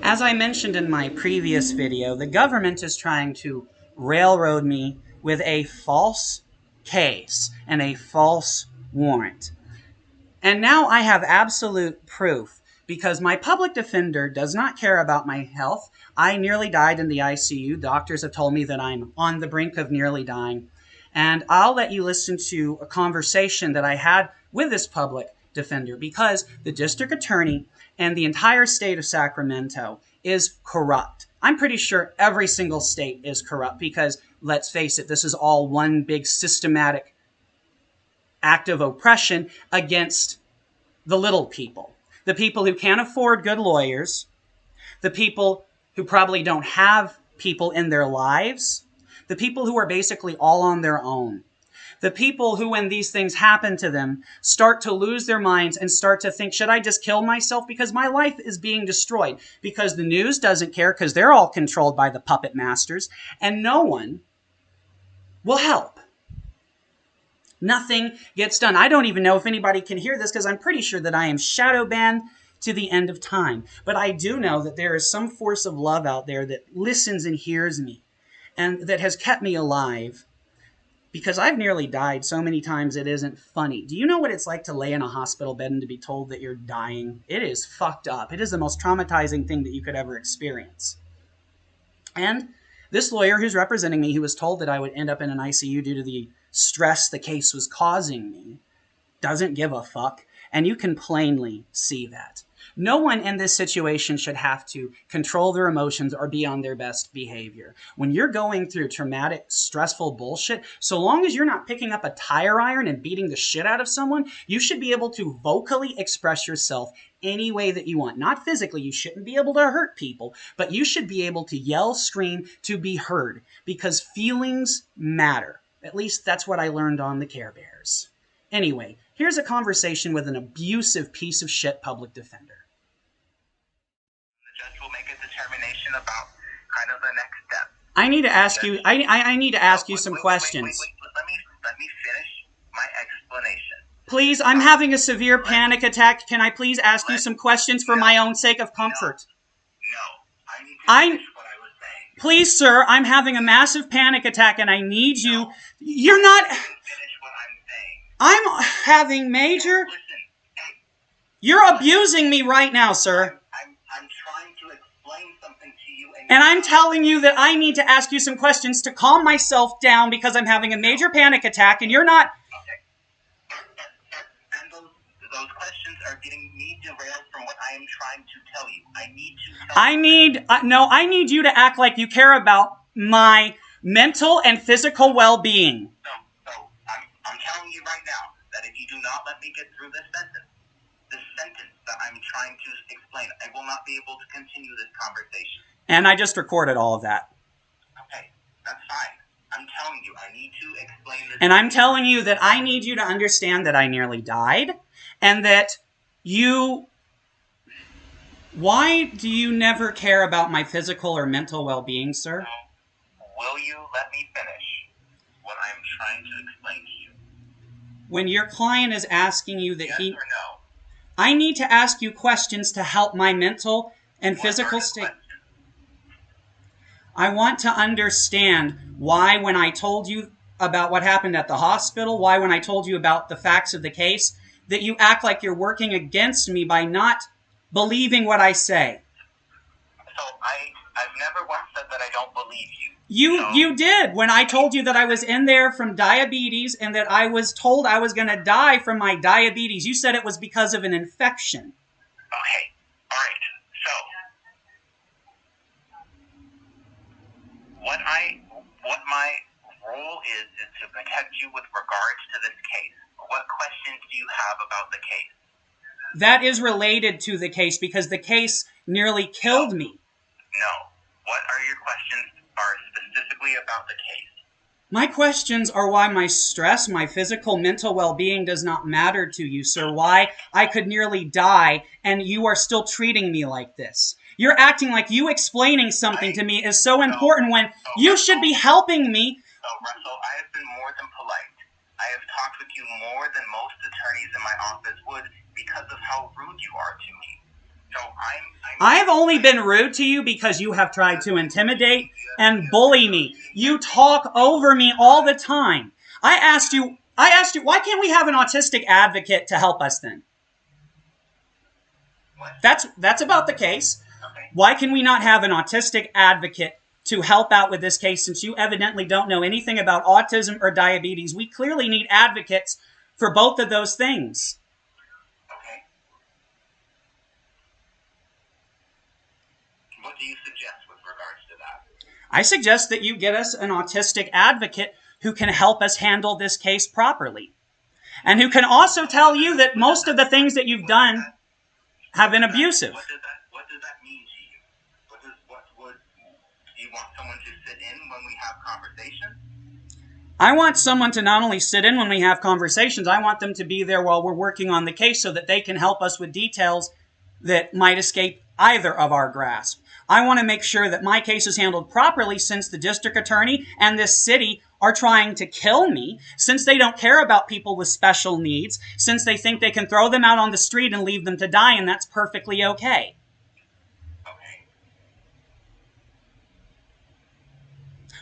As I mentioned in my previous video, the government is trying to railroad me with a false case and a false warrant. And now I have absolute proof because my public defender does not care about my health. I nearly died in the ICU. Doctors have told me that I'm on the brink of nearly dying. And I'll let you listen to a conversation that I had with this public defender because the district attorney and the entire state of Sacramento is corrupt. I'm pretty sure every single state is corrupt because, let's face it, this is all one big systematic act of oppression against the little people. The people who can't afford good lawyers, the people who probably don't have people in their lives, the people who are basically all on their own. The people who, when these things happen to them, start to lose their minds and start to think, should I just kill myself because my life is being destroyed? Because the news doesn't care because they're all controlled by the puppet masters and no one will help. Nothing gets done. I don't even know if anybody can hear this because I'm pretty sure that I am shadow banned to the end of time. But I do know that there is some force of love out there that listens and hears me and that has kept me alive because I've nearly died so many times it isn't funny. Do you know what it's like to lay in a hospital bed and to be told that you're dying? It is fucked up. It is the most traumatizing thing that you could ever experience. And this lawyer who's representing me, who was told that I would end up in an ICU due to the stress the case was causing me, doesn't give a fuck. And you can plainly see that. No one in this situation should have to control their emotions or be on their best behavior. When you're going through traumatic, stressful bullshit, so long as you're not picking up a tire iron and beating the shit out of someone, you should be able to vocally express yourself any way that you want. Not physically, you shouldn't be able to hurt people, but you should be able to yell, scream, to be heard, because feelings matter. At least that's what I learned on the Care Bears. Anyway, here's a conversation with an abusive piece of shit public defender. The judge will make a determination about kind of the next step. I need to ask you. I need to ask you some questions. Let me finish my explanation. Please, I'm having a severe panic attack. Can I please ask you some questions for my own sake of comfort? No, I need to finish what I was saying. Please, sir, I'm having a massive panic attack, and I need you. You're not. Finish what I'm saying. I'm having major. Listen, hey, You're abusing me right now, sir. I'm trying to explain something to you, And I'm telling you that I need to ask you some questions to calm myself down because I'm having a major panic attack, and you're not. Okay. And those questions are getting me derailed from what I am trying to tell you. I need you to act like you care about my mental and physical well-being. So I'm telling you right now that if you do not let me get through this sentence that I'm trying to explain, I will not be able to continue this conversation. And I just recorded all of that. Okay, that's fine. I'm telling you, I need to explain this. And I'm telling you that I need you to understand that I nearly died and that you... Why do you never care about my physical or mental well-being, sir? Will you let me finish what I am trying to explain to you? When your client is asking you that Yes or no? I need to ask you questions to help my mental and physical state. I want to understand why when I told you about what happened at the hospital, why when I told you about the facts of the case, that you act like you're working against me by not believing what I say. So I've never once said that I don't believe you. You did when I told you that I was in there from diabetes and that I was told I was going to die from my diabetes. You said it was because of an infection. Okay, all right. So what my role is to protect you with regards to this case. What questions do you have about the case? That is related to the case because the case nearly killed me. No. What are your questions are specifically about the case? My questions are why my stress, my physical, mental well-being does not matter to you, sir. Why I could nearly die and you are still treating me like this. You're acting like you explaining something to me is so important when you should be helping me. So, Russell, I have been more than polite. I have talked with you more than most attorneys in my office would because of how rude you are to me. So I have only been rude to you because you have tried to intimidate and bully me. You talk over me all the time. I asked you, why can't we have an autistic advocate to help us then? That's about the case. Okay. Why can we not have an autistic advocate to help out with this case, since you evidently don't know anything about autism or diabetes? We clearly need advocates for both of those things. Okay. What do you suggest with regards to that? I suggest that you get us an autistic advocate who can help us handle this case properly, and who can also tell you that most of the things that you've done have been abusive. What does that mean to you? Do you want someone to sit in when we have conversations? I want someone to not only sit in when we have conversations, I want them to be there while we're working on the case so that they can help us with details that might escape either of our grasp. I want to make sure that my case is handled properly, since the district attorney and this city are trying to kill me, since they don't care about people with special needs, since they think they can throw them out on the street and leave them to die, and that's perfectly okay.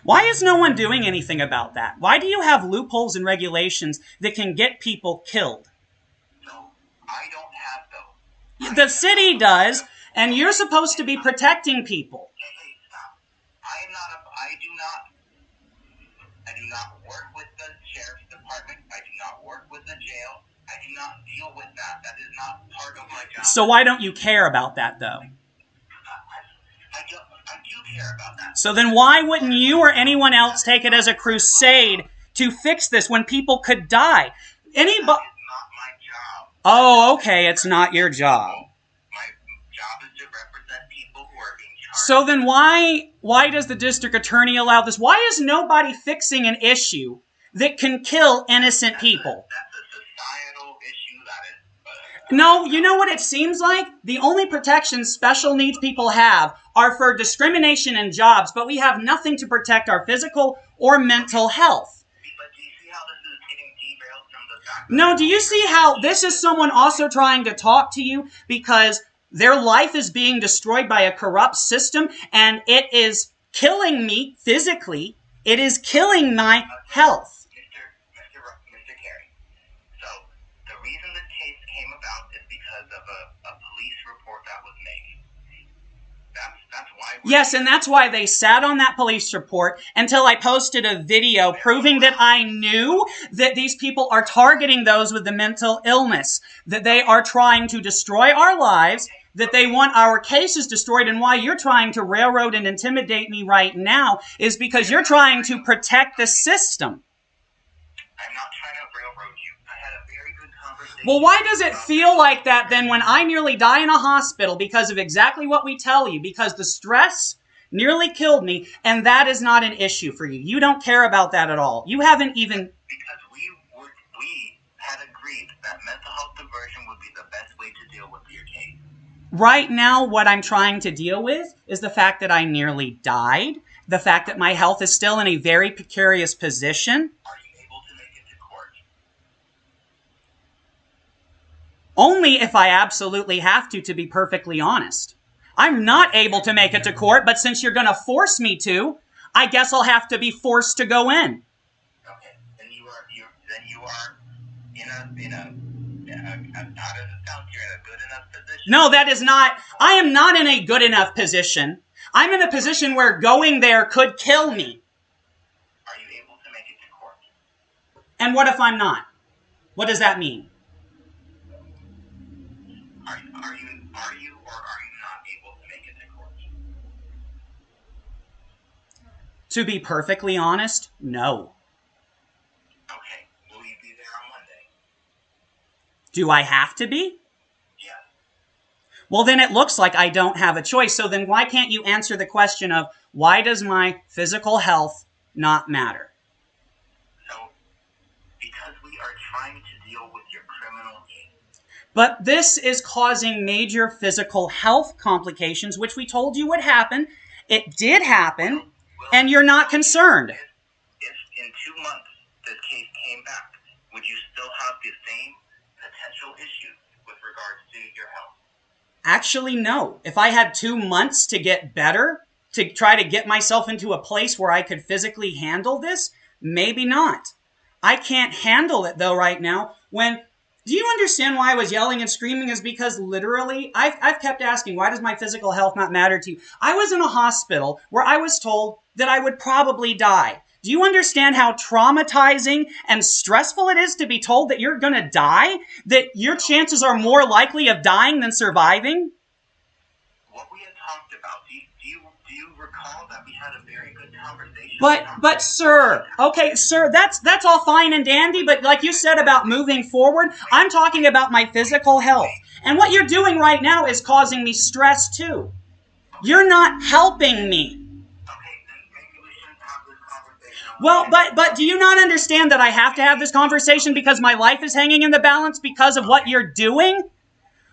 Why is no one doing anything about that? Why do you have loopholes and regulations that can get people killed? No, I don't have those. The city does, and you're supposed to be protecting people. Hey, stop. I do not work with the sheriff's department. I do not work with the jail. I do not deal with that. That is not part of my job. So why don't you care about that, though? I do care about that. So then why wouldn't you or anyone else take it as a crusade to fix this when people could die? That is not my job. Oh, okay, it's not your job. My job is to represent people who are being charged. So then why does the district attorney allow this? Why is nobody fixing an issue that can kill innocent people? That's a societal issue that is... No, you know what it seems like? The only protections special needs people have are for discrimination in jobs, but we have nothing to protect our physical or mental health. But do you see how this is getting derailed from the fact... No, do you see how this is someone also trying to talk to you because their life is being destroyed by a corrupt system, and it is killing me physically. It is killing my health. Mr. Carey, so the reason the case came about is because of a police report that was made. That's why... Yes, and that's why they sat on that police report until I posted a video proving that I knew that these people are targeting those with the mental illness, that they are trying to destroy our lives, that they want our cases destroyed, and why you're trying to railroad and intimidate me right now is because you're trying to protect the system. I'm not trying to railroad you. I had a very good conversation. Well, why does it feel like that then when I nearly die in a hospital because of exactly what we tell you? Because the stress nearly killed me, and that is not an issue for you. You don't care about that at all. You haven't even... Because we had agreed that mental health diversion would be the best way to deal with your case. Right now, what I'm trying to deal with is the fact that I nearly died, the fact that my health is still in a very precarious position. Are you able to make it to court? Only if I absolutely have to be perfectly honest. I'm not able to make it to court, but since you're going to force me to, I guess I'll have to be forced to go in. Okay, then you are in a out of the sounds, you're in a good enough position. No, that is not. I am not in a good enough position. I'm in a position where going there could kill me. Are you able to make it to court? And what if I'm not? What does that mean? Are you or are you not able to make it to court? To be perfectly honest, no. Okay, will you be there on Monday? Do I have to be? Yes. Well, then it looks like I don't have a choice. So then why can't you answer the question of why does my physical health not matter? So, because we are trying to deal with your criminal case. But this is causing major physical health complications, which we told you would happen. It did happen, and you're not concerned. If in 2 months this case came back, would you still have the same potential issues with regards to your health? Actually, no. If I had 2 months to get better, to try to get myself into a place where I could physically handle this, maybe not. I can't handle it though right now. Do you understand why I was yelling and screaming? Is because literally, I've kept asking, why does my physical health not matter to you? I was in a hospital where I was told that I would probably die. Do you understand how traumatizing and stressful it is to be told that you're going to die? That your chances are more likely of dying than surviving? What we had talked about, do you recall that we had a very good conversation? But sir, okay, sir, that's all fine and dandy, but like you said about moving forward, I'm talking about my physical health. And what you're doing right now is causing me stress too. You're not helping me. Well, but do you not understand that I have to have this conversation because my life is hanging in the balance because of what you're doing?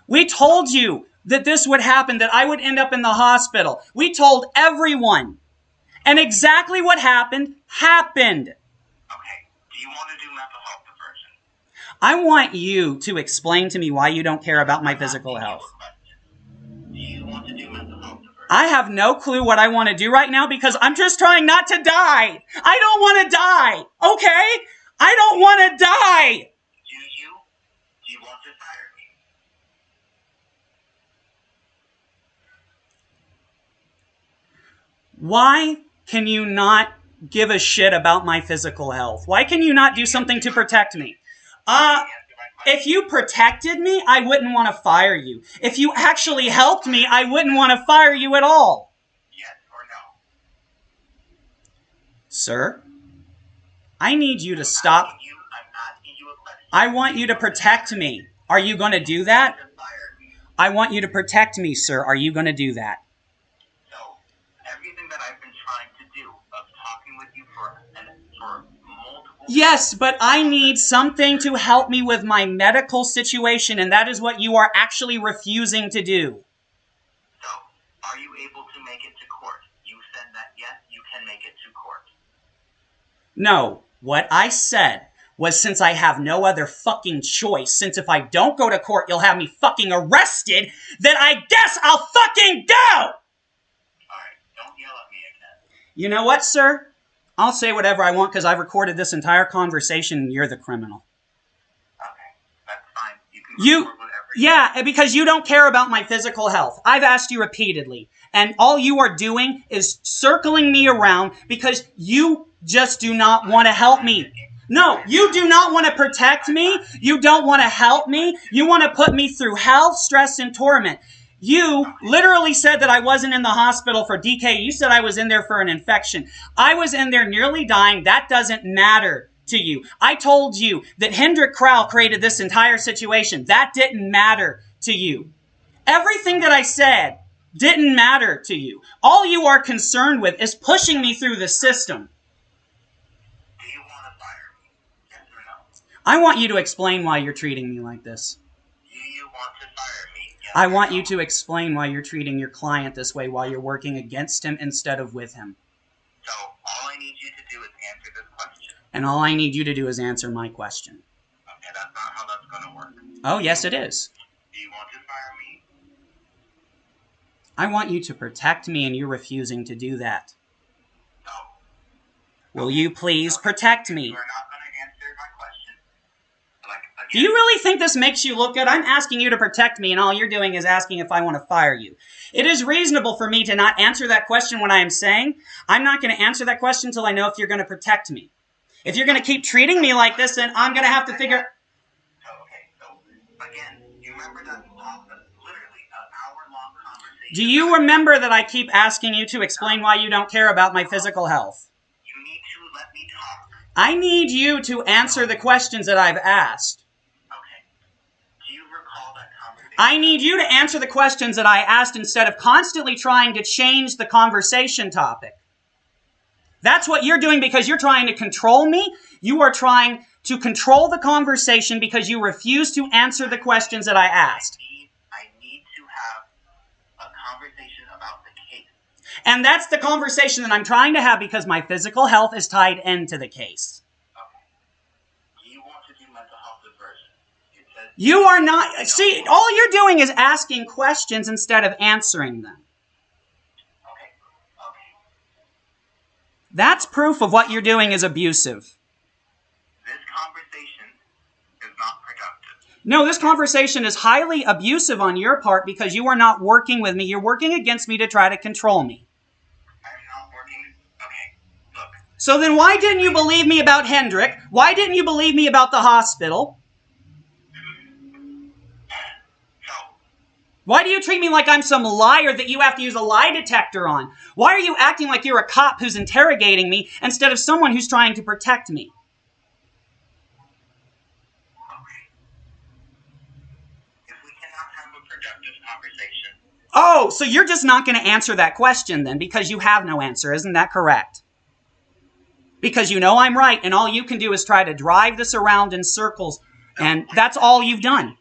We told you that this would happen, that I would end up in the hospital. We told everyone. And exactly what happened, happened. Okay, do you want to do mental health diversion? I want you to explain to me why you don't care about my physical health. Do you want to do mental health diversion? I have no clue what I want to do right now because I'm just trying not to die. I don't want to die, okay? I don't want to die. Do you want to fire me? Why can you not give a shit about my physical health? Why can you not do something to protect me? If you protected me, I wouldn't want to fire you. If you actually helped me, I wouldn't want to fire you at all. Yes or no? Sir, I need you to stop. I'm asking you a question. I want you to protect me. Are you going to do that? I want you to protect me, sir. Are you going to do that? So, everything that I've been trying to do of talking with you for multiple... Yes, but I need something to help me with my medical situation, and that is what you are actually refusing to do. So, are you able to make it to court? You said that yes, you can make it to court. No, what I said was since I have no other fucking choice, since if I don't go to court, you'll have me fucking arrested, then I guess I'll fucking go! Alright, don't yell at me again. You know what, sir? I'll say whatever I want because I've recorded this entire conversation and you're the criminal. Okay, that's fine. You can record whatever Yeah, because you don't care about my physical health. I've asked you repeatedly, and all you are doing is circling me around because you just do not want to help me. No, you do not want to protect me. You don't want to help me. You want to put me through hell, stress, and torment. You literally said that I wasn't in the hospital for DK. You said I was in there for an infection. I was in there nearly dying. That doesn't matter to you. I told you that Hendrik Krau created this entire situation. That didn't matter to you. Everything that I said didn't matter to you. All you are concerned with is pushing me through the system. Do you want to fire me? Yes or no? I want you to explain why you're treating me like this. Do you want to fire me? Yes I or want no? you to explain why you're treating your client this way while you're working against him instead of with him. So, all I need you to do is answer this question. And all I need you to do is answer my question. Okay, that's not how that's going to work. Oh, yes, it is. Do you want to fire me? I want you to protect me, and you're refusing to do that. No. Will you please protect me? You are not going to answer my question. Do you really think this makes you look good? I'm asking you to protect me, and all you're doing is asking if I want to fire you. It is reasonable for me to not answer that question when I am saying, I'm not going to answer that question until I know if you're going to protect me. If you're going to keep treating me like this, then I'm going to have to figure... So, again, you remember that literally an hour-long conversation? Do you remember that I keep asking you to explain why you don't care about my physical health? You need to let me talk. I need you to answer the questions that I've asked. Okay. Do you recall that conversation? I need you to answer the questions that I asked instead of constantly trying to change the conversation topic. That's what you're doing because you're trying to control me. You are trying to control the conversation because you refuse to answer the questions that I asked. I need to have a conversation about the case. And that's the conversation that I'm trying to have because my physical health is tied into the case. Okay. Do you want to do mental health diversion? It says You are not... See, all you're doing is asking questions instead of answering them. Okay. That's proof of what you're doing is abusive. This conversation is not productive. No, this conversation is highly abusive on your part because you are not working with me. You're working against me to try to control me. I'm not working. Okay, look. So then why didn't you believe me about Hendrik? Why didn't you believe me about the hospital? Why do you treat me like I'm some liar that you have to use a lie detector on? Why are you acting like you're a cop who's interrogating me instead of someone who's trying to protect me? Okay. If we cannot have a productive conversation. Oh, so you're just not going to answer that question then because you have no answer. Isn't that correct? Because you know I'm right and all you can do is try to drive this around in circles and that's all you've done.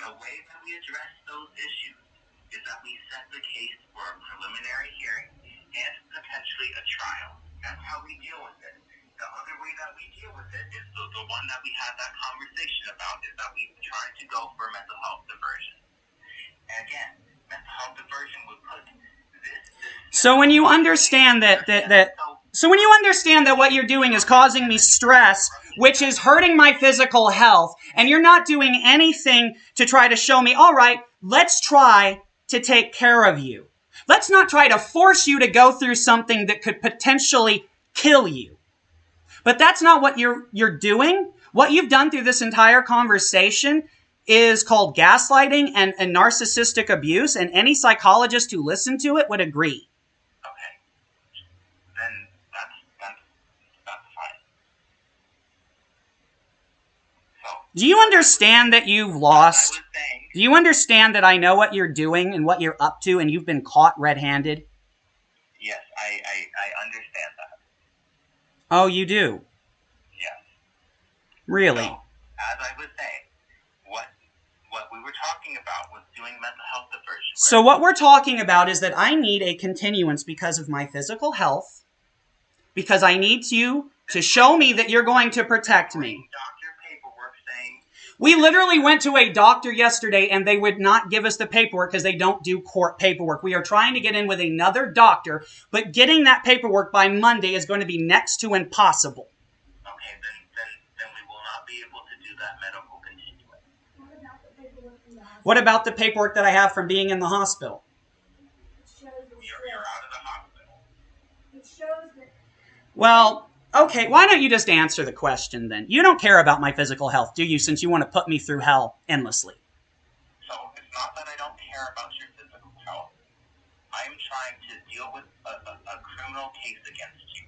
The way that we address those issues is that we set the case for a preliminary hearing and potentially a trial. That's how we deal with it. The other way that we deal with it is the one that we had that conversation about is that we try to go for mental health diversion. And again, mental health diversion would put this so when you understand So when you understand that what you're doing is causing me stress, which is hurting my physical health, and you're not doing anything to try to show me, all right, let's try to take care of you. Let's not try to force you to go through something that could potentially kill you. But that's not what you're doing. What you've done through this entire conversation is called gaslighting and narcissistic abuse, and any psychologist who listened to it would agree. Do you understand that you've lost? Do you understand that I know what you're doing and what you're up to and you've been caught red-handed? Yes, I understand that. Oh, you do? Yes. Really? So, as I was saying, what we were talking about was doing mental health diversion. So what we're talking about is that I need a continuance because of my physical health, because I need you to show me that you're going to protect me. We literally went to a doctor yesterday and they would not give us the paperwork because they don't do court paperwork. We are trying to get in with another doctor, but getting that paperwork by Monday is going to be next to impossible. Okay, then we will not be able to do that medical continuance. What about the paperwork that I have from being in the hospital? You're out of the hospital. It shows that... Well... Okay, why don't you just answer the question then? You don't care about my physical health, do you, since you want to put me through hell endlessly? So, it's not that I don't care about your physical health. I'm trying to deal with a criminal case against you.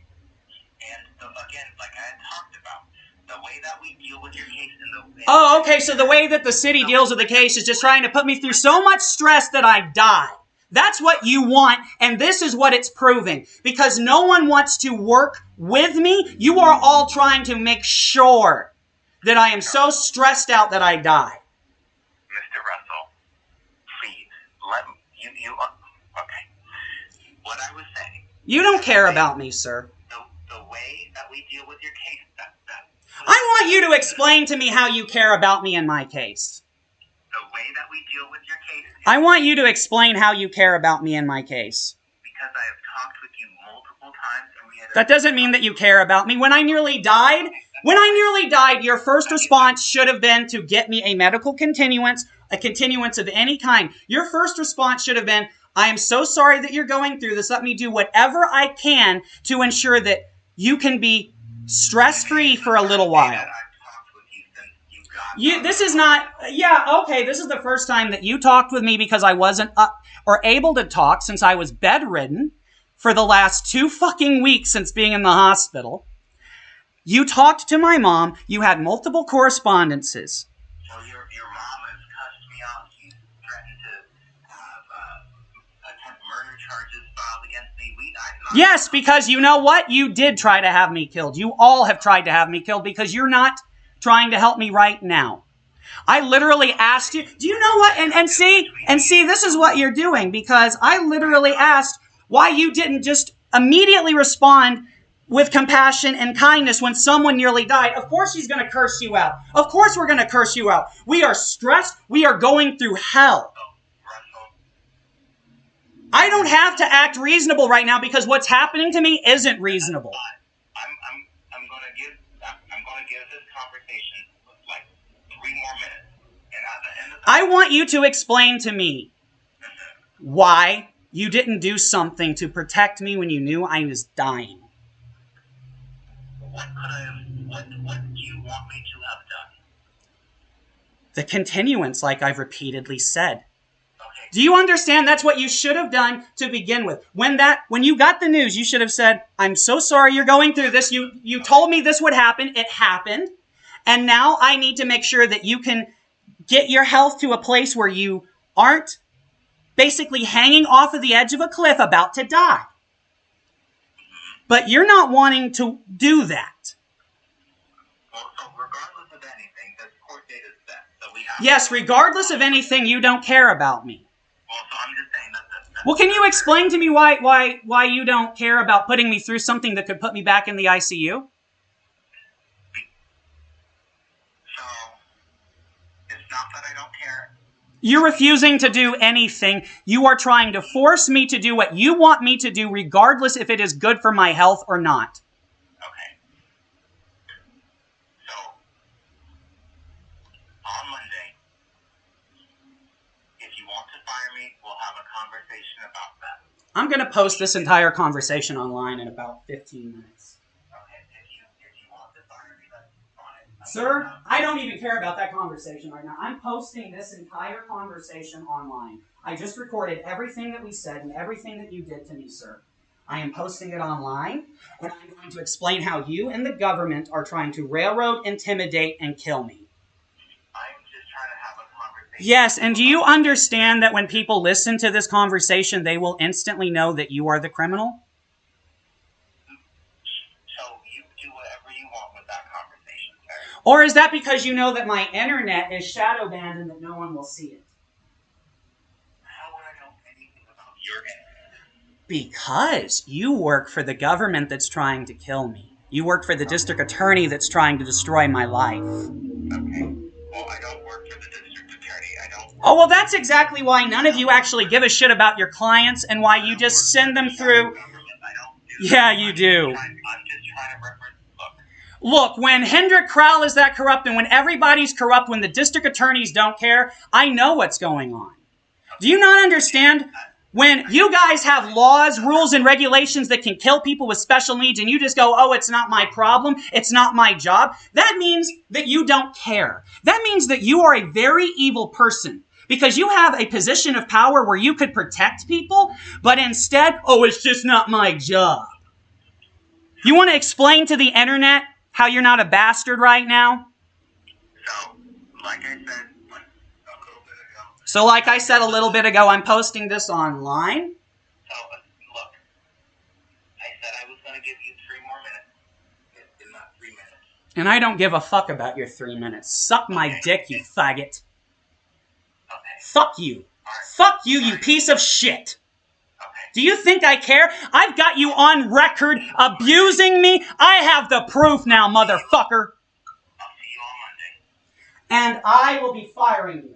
And, again, like I had talked about, the way that we deal with your case in the... Oh, okay, so the way that the city deals with the case is just trying to put me through so much stress that I die. That's what you want, and this is what it's proving. Because no one wants to work with me, you are all trying to make sure that I am so stressed out that I die. Mr. Russell, please, let me, okay. What I was saying... You don't care about me, sir. The way that we deal with your case, I want you to explain to me how you care about me in my case. The way that we deal with your case... I want you to explain how you care about me in my case. Because I have talked with you multiple times and we had... That doesn't mean that you care about me. When I nearly died, your first response should have been to get me a medical continuance, a continuance of any kind. Your first response should have been, I am so sorry that you're going through this. Let me do whatever I can to ensure that you can be stress-free for a little while. This is not, this is the first time that you talked with me because I wasn't up or able to talk since I was bedridden for the last 2 fucking weeks since being in the hospital. You talked to my mom. You had multiple correspondences. So your mom has cussed me out. She's threatened to have attempt murder charges filed against me. Yes, because you know what? You did try to have me killed. You all have tried to have me killed because you're not trying to help me right now. I literally asked you, do you know what? And see, this is what you're doing because I literally asked why you didn't just immediately respond with compassion and kindness when someone nearly died. Of course he's going to curse you out. Of course we're going to curse you out. We are stressed. We are going through hell. I don't have to act reasonable right now because what's happening to me isn't reasonable. I'm going to give this conversation like 3 more minutes. And at the end of the I want you to explain to me why you didn't do something to protect me when you knew I was dying. What do you want me to have done? The continuance, like I've repeatedly said. Okay. Do you understand? That's what you should have done to begin with. When you got the news, you should have said, I'm so sorry you're going through this. You told me this would happen. It happened. And now I need to make sure that you can get your health to a place where you aren't basically hanging off of the edge of a cliff about to die. But you're not wanting to do that. Well, so regardless of anything, this court date is set. So we have Yes, regardless of anything, you don't care about me. Well, so I'm just saying that. Well, can you explain to me why you don't care about putting me through something that could put me back in the ICU? So it's not that I don't care. You're refusing to do anything. You are trying to force me to do what you want me to do, regardless if it is good for my health or not. Okay. So, on Monday, if you want to fire me, we'll have a conversation about that. I'm going to post this entire conversation online in about 15 minutes. Okay, if you want to fire me, that's fine. Sir, I don't even care about that conversation right now. I'm posting this entire conversation online. I just recorded everything that we said and everything that you did to me, sir. I am posting it online, and I'm going to explain how you and the government are trying to railroad, intimidate, and kill me. I'm just trying to have a conversation. Yes, and do you understand that when people listen to this conversation, they will instantly know that you are the criminal? So you do whatever you want with that conversation, sir. Or is that because you know that my internet is shadow banned and that no one will see it? How would I know anything about your internet? Because you work for the government that's trying to kill me. You work for the district attorney that's trying to destroy my life. Okay. Well, I don't work for the district attorney. I don't. Oh, well, that's exactly why none of you actually give a shit about your clients and why you just send them through. Yeah, you do. I'm just trying to reference. Look, when Hendrik Kral is that corrupt and when everybody's corrupt, when the district attorneys don't care, I know what's going on. Do you not understand? When you guys have laws, rules, and regulations that can kill people with special needs and you just go, oh, it's not my problem, it's not my job, that means that you don't care. That means that you are a very evil person because you have a position of power where you could protect people, but instead, oh, it's just not my job. You want to explain to the internet how you're not a bastard right now? So, like I said, a little bit ago, I'm posting this online. So, look, I said I was going to give you 3 more minutes. It's been not 3 minutes. And I don't give a fuck about your 3 minutes. Suck my dick, you faggot. Okay. Fuck you. Right. Fuck you, you piece of shit. Okay. Do you think I care? I've got you on record abusing me. I have the proof now, motherfucker. I'll see you on Monday. And I will be firing you.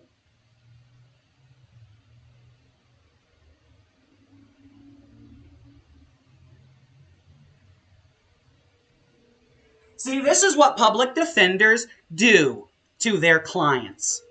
See, this is what public defenders do to their clients.